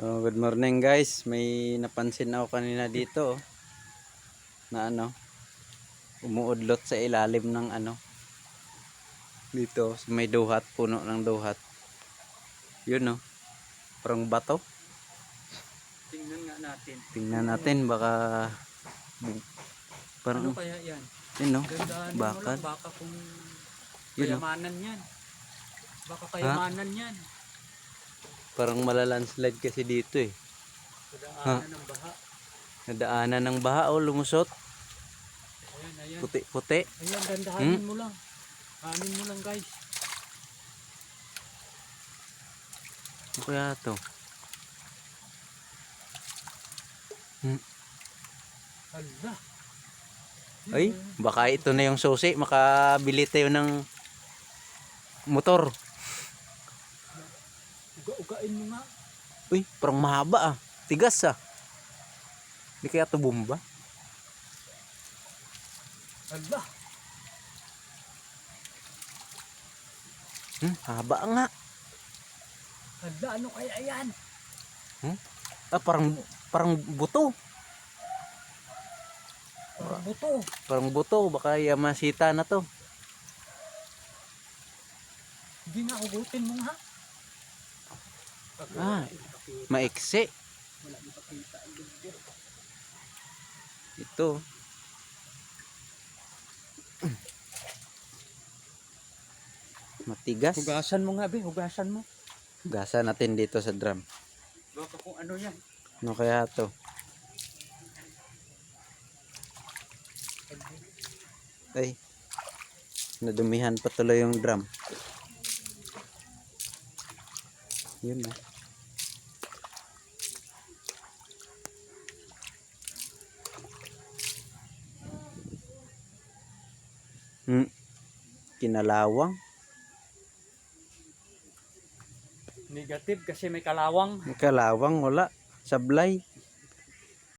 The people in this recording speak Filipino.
Oh, good morning guys. May napansin ako kanina dito na umuudlot sa ilalim ng dito sa may duhat, puno ng duhat. Yun parang bato. Tingnan nga natin. Tingnan natin baka parang Ano kaya yan? yun Gandaan mo bakal. lang, baka kung Yun kayamanan yan. Baka kayamanan yan. Parang malalandslide kasi dito Nadaanan ng baha. Nadaanan ng baha lumusot. Ayan, ayan. Puti-puti. Ayan, dandahanin mo lang. Hanin mo lang guys. Ano kaya to? Hala. Ay, baka ito na yung susi. Makabili tayo ng motor. Uga-ugain mo nga. Uy, parang mahaba Tigas Di kaya ito bomba? Hala. Haba nga. Hala, ano kaya yan? Parang buto. Parang buto. Parang buto. Baka Yamasita na to. Hindi nga, ugutin mo nga. Maiksi. Wala makakita. Ito. Matigas. Hugasan mo nga, be. Hugasan mo. Hugasan natin dito sa drum. Baka kung ano yan. Ano kaya to? Ay. Nadumihan pa tuloy yung drum. Yun na. Kinalawang. Negative kasi may kalawang. May kalawang wala. Sablay.